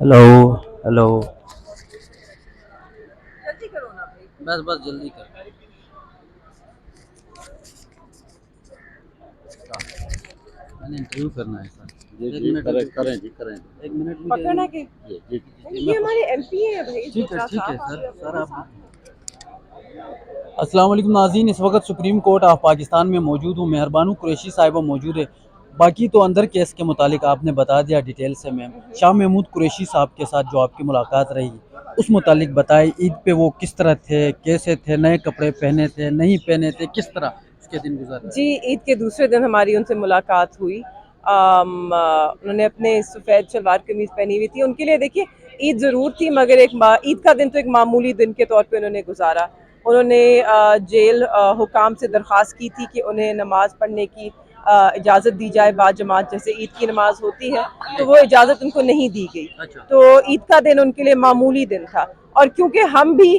Hello hello. जल्दी करो ना भाई। बस बस जल्दी कर। मैंने इंटरव्यू करना है सर। जी एक जी मिनट करें करें जी करें। एक मिनट मुझे। पकड़ना के जी जी जी ये हमारे एमपी हैं भाई, ठीक है साहब आप सर लोगों सर के आप। साथ हैं। अस्सलाम वालेकुम नाज़रीन, इस वक्त सुप्रीम कोर्ट ऑफ पाकिस्तान में मौजूद हूँ। मेहरबानू कुरैशी साहिबा मौजूद है। बाकी तो अंदर केस के मुतालिक आपने बता दिया डिटेल से। मैम शाह महमूद कुरैशी साहब के साथ जो आपकी मुलाकात रही उस मुतालिक बताए, ईद पे वो किस तरह थे, कैसे थे, नए कपड़े पहने थे नहीं पहने थे, किस तरह उसके दिन गुजर। जी, ईद के दूसरे दिन हमारी उनसे मुलाकात हुई। उन्होंने अपने सफ़ेद शलवार कमीज़ पहनी हुई थी। उनके लिए देखिए ईद ज़रूर थी, मगर ईद का दिन तो एक मामूली दिन के तौर पे उन्होंने गुजारा। उन्होंने जेल हुकाम से दरख्वास्त की थी कि उन्हें नमाज़ पढ़ने की इजाज़त दी जाए बाजमात, जैसे ईद की नमाज होती है, तो वो इजाज़त उनको नहीं दी गई। अच्छा। तो ईद का दिन उनके लिए मामूली दिन था, और क्योंकि हम भी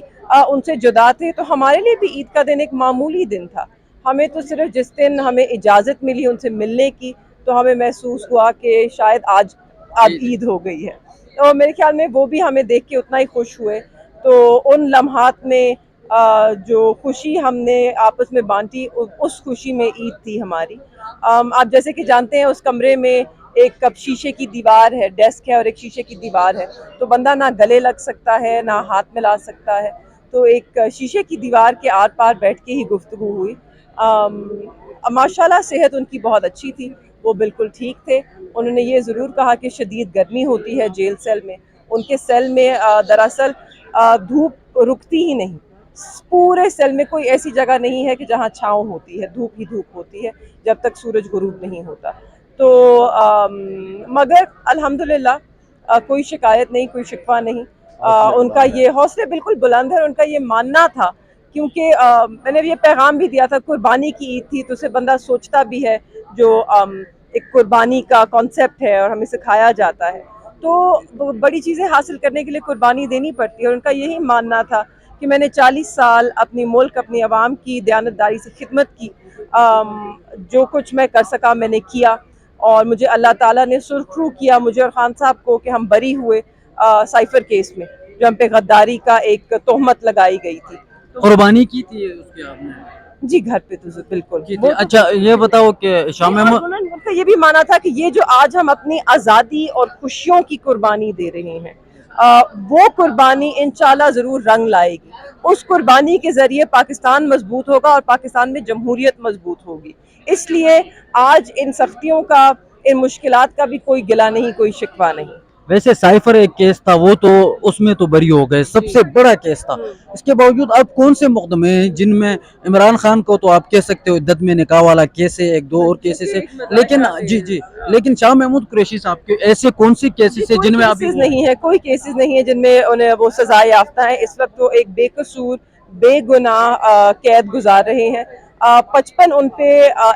उनसे जुदा थे तो हमारे लिए भी ईद का दिन एक मामूली दिन था। हमें तो सिर्फ जिस दिन हमें इजाज़त मिली उनसे मिलने की, तो हमें महसूस हुआ कि शायद आज अब ईद हो गई है। तो मेरे ख्याल में वो भी हमें देख के उतना ही खुश हुए। तो उन लम्हात में जो खुशी हमने आपस में बांटी, उस खुशी में ईद थी हमारी। आप जैसे कि जानते हैं, उस कमरे में एक कप शीशे की दीवार है, डेस्क है और एक शीशे की दीवार है, तो बंदा ना गले लग सकता है ना हाथ मिला सकता है। तो एक शीशे की दीवार के आर पार बैठ के ही गुफ्तगू हुई। माशाल्लाह सेहत उनकी बहुत अच्छी थी, वो बिल्कुल ठीक थे। उन्होंने ये ज़रूर कहा कि शदीद गर्मी होती है जेल सेल में। उनके सेल में दरअसल धूप रुकती ही नहीं। पूरे सेल में कोई ऐसी जगह नहीं है कि जहाँ छाँव होती है, धूप ही धूप होती है जब तक सूरज गुरूब नहीं होता। तो मगर अल्हम्दुलिल्लाह कोई शिकायत नहीं, कोई शिकवा नहीं। उनका ये हौसले बिल्कुल बुलंद है। उनका ये मानना था, क्योंकि मैंने ये पैगाम भी दिया था, कुर्बानी की ईद थी, तो उसे बंदा सोचता भी है जो एक कुर्बानी का कॉन्सेप्ट है और हमें सिखाया जाता है। तो बड़ी चीज़ें हासिल करने के लिए कुर्बानी देनी पड़ती है। और उनका यही मानना था कि मैंने 40 साल अपनी मुल्क, अपनी आवाम की दयानतदारी से खिदमत की। जो कुछ मैं कर सका मैंने किया, और मुझे अल्लाह ताला ने सुरखरू किया, मुझे और खान साहब को, कि हम बरी हुए साइफर केस में, जो हम पे गद्दारी का एक तोहमत लगाई गई थी। तो कुर्बानी की थी उसके आपने। जी, घर पे तो बिल्कुल की थी। वो तो अच्छा ये बताओ कि शाह नहीं, और महमूद। उन्होंने उनका ये भी माना था कि ये जो आज हम अपनी आज़ादी और खुशियों की कुर्बानी दे रहे हैं, वो कुर्बानी इंशाल्लाह ज़रूर रंग लाएगी। उस कुर्बानी के ज़रिए पाकिस्तान मजबूत होगा और पाकिस्तान में जमहूरियत मजबूत होगी। इसलिए आज इन सख्तियों का, इन मुश्किलात का भी कोई गिला नहीं, कोई शिकवा नहीं। वैसे साइफर एक केस था, वो तो उसमें तो बरी हो गए, सबसे बड़ा केस था। इसके बावजूद अब कौन से मुकदमे हैं जिनमें इमरान खान को तो आप कह सकते हो इद्दत में निकाह वाला केस है, एक दो और केसेस है, लेकिन जी जी, लेकिन शाह महमूद कुरैशी साहब के ऐसे कौन सी केसेस है कोई जिनमें अभी केसेस वो। नहीं है, कोई केसेस नहीं है जिनमें उन्हें वो सजा याफ्ता है। इस वक्त वो एक बेकसूर, बेगुनाह कैद गुजार रहे हैं। 55 उन पे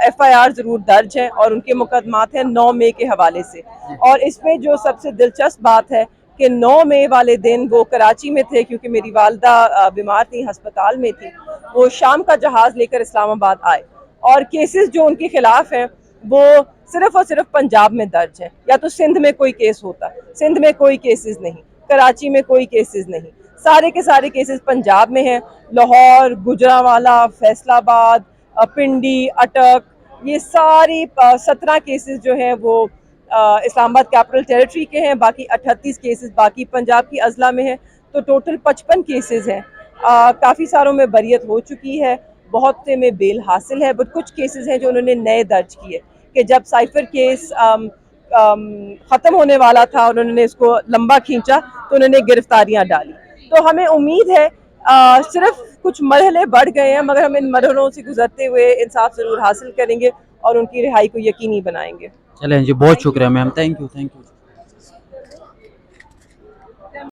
FIR जरूर दर्ज है और उनके मुकदमात हैं 9 मई के हवाले से। और इसमें जो सबसे दिलचस्प बात है कि 9 मई वाले दिन वो कराची में थे, क्योंकि मेरी वालदा बीमार थी, हस्पताल में थी। वो शाम का जहाज़ लेकर इस्लामाबाद आए, और केसेस जो उनके खिलाफ हैं वो सिर्फ और सिर्फ पंजाब में दर्ज है। या तो सिंध में कोई केस होता, सिंध में कोई केसेस नहीं, कराची में कोई केसेस नहीं, सारे के सारे केसेस पंजाब में हैं। लाहौर, गुजरांवाला, फैसलाबाद, पिंडी, अटक, ये सारी 17 केसेस जो हैं वो इस्लामाबाद कैपिटल टेरिटरी के हैं। बाकी 38 केसेस बाकी पंजाब की अजला में हैं। तो टोटल 55 केसेस हैं। काफ़ी सारों में बरियत हो चुकी है, बहुत से में बेल हासिल है, बट कुछ केसेस हैं जो उन्होंने नए दर्ज किए, कि जब साइफर केस ख़त्म होने वाला था और उन्होंने इसको लंबा खींचा, तो उन्होंने गिरफ्तारियां डाली। तो हमें उम्मीद है, सिर्फ कुछ मरहले बढ़ गए हैं, मगर हम इन मरहलों से गुजरते हुए इंसाफ ज़रूर हासिल करेंगे और उनकी रिहाई को यकीनी बनाएंगे। चलें जी, बहुत शुक्रिया ma'am, thank you thank you.